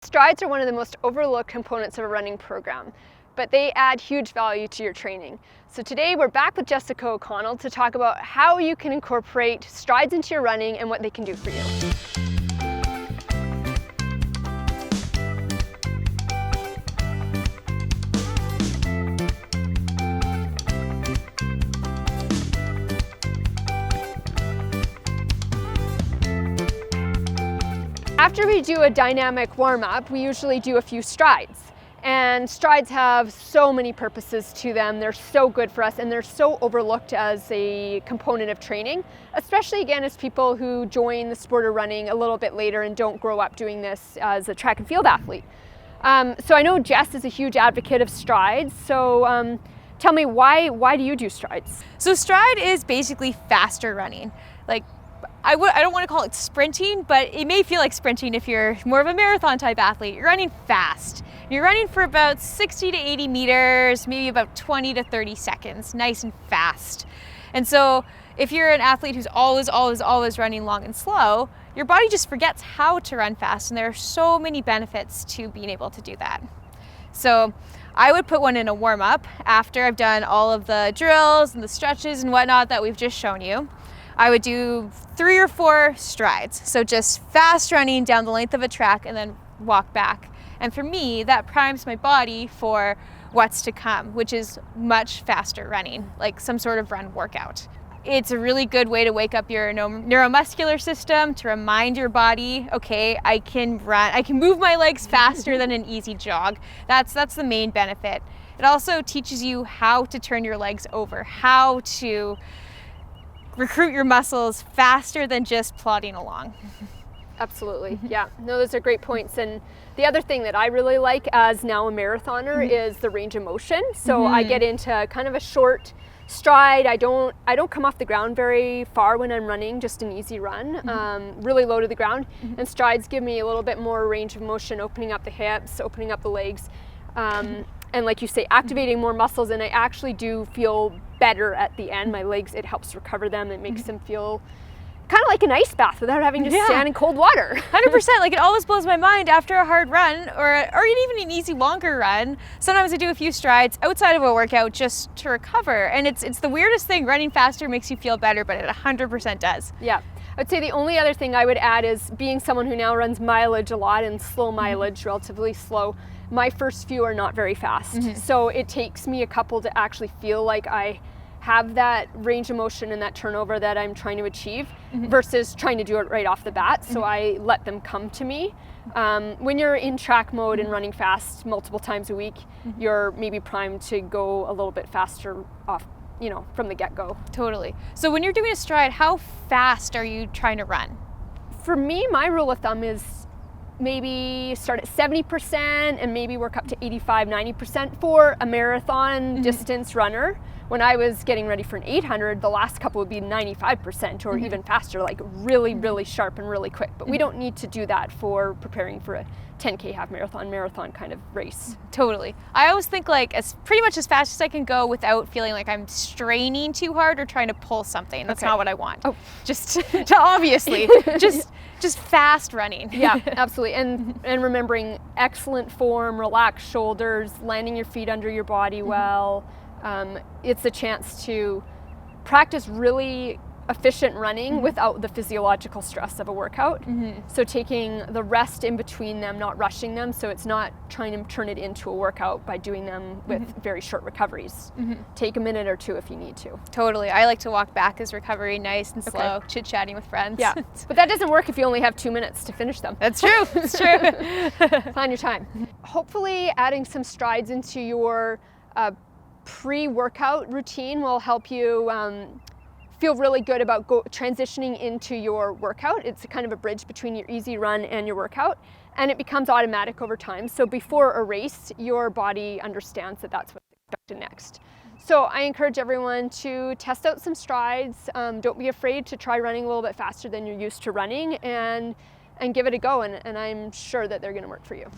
Strides are one of the most overlooked components of a running program, but they add huge value to your training. So today we're back with Jessica O'Connell to talk about how you can incorporate strides into your running and what they can do for you. After we do a dynamic warm-up, we usually do a few strides. And strides have so many purposes to them. They're so good for us and they're so overlooked as a component of training, especially again as people who join the sport of running a little bit later and don't grow up doing this as a track and field athlete. So I know Jess is a huge advocate of strides. So tell me, why do you do strides? So stride is basically faster running. Like, I don't want to call it sprinting, but it may feel like sprinting if you're more of a marathon type athlete. You're running fast. You're running for about 60 to 80 meters, maybe about 20 to 30 seconds, nice and fast. And so if you're an athlete who's always running long and slow, your body just forgets how to run fast, and there are so many benefits to being able to do that. So I would put one in a warm-up after I've done all of the drills and the stretches and whatnot that we've just shown you. I would do 3 or 4 strides. So just fast running down the length of a track and then walk back. And for me, that primes my body for what's to come, which is much faster running, like some sort of run workout. It's a really good way to wake up your neuromuscular system, to remind your body, okay, I can run, I can move my legs faster than an easy jog. That's the main benefit. It also teaches you how to turn your legs over, how to recruit your muscles faster than just plodding along. Absolutely, yeah. No, those are great points. And the other thing that I really like as now a marathoner is the range of motion. So I get into kind of a short stride. I don't come off the ground very far when I'm running, just an easy run, really low to the ground. And strides give me a little bit more range of motion, opening up the hips, opening up the legs. And like you say, activating more muscles, and I actually do feel better at the end. My legs, it helps recover them. It makes them feel kind of like an ice bath without having to stand in cold water. 100%. Like, it always blows my mind after a hard run or even an easy longer run. Sometimes I do a few strides outside of a workout just to recover. And it's the weirdest thing. Running faster makes you feel better, but it 100% does. Yeah. I'd say the only other thing I would add is, being someone who now runs mileage a lot and slow mileage, relatively slow, my first few are not very fast. So it takes me a couple to actually feel like I have that range of motion and that turnover that I'm trying to achieve versus trying to do it right off the bat. So I let them come to me. When you're in track mode and running fast multiple times a week, you're maybe primed to go a little bit faster off, from the get-go. Totally. So when you're doing a stride, how fast are you trying to run? For me, my rule of thumb is maybe start at 70% and maybe work up to 85, 90% for a marathon distance runner. When I was getting ready for an 800, the last couple would be 95% or even faster, like really, really sharp and really quick. But we don't need to do that for preparing for a 10K half marathon kind of race. Totally. I always think like pretty much as fast as I can go without feeling like I'm straining too hard or trying to pull something. That's not what I want. Oh, just obviously, just fast running. Yeah, absolutely. And remembering excellent form, relaxed shoulders, landing your feet under your body well. It's a chance to practice really efficient running without the physiological stress of a workout. So taking the rest in between them, not rushing them, so it's not trying to turn it into a workout by doing them with very short recoveries. Take a minute or two if you need to. Totally. I like to walk back as recovery, nice and slow, chit-chatting with friends. Yeah, but that doesn't work if you only have 2 minutes to finish them. That's true. It's true. Plan your time. Hopefully adding some strides into your pre-workout routine will help you feel really good about transitioning into your workout. It's a kind of a bridge between your easy run and your workout, and it becomes automatic over time. So before a race, your body understands that that's what's expected next. So I encourage everyone to test out some strides. Don't be afraid to try running a little bit faster than you're used to running, and give it a go, and I'm sure that they're going to work for you.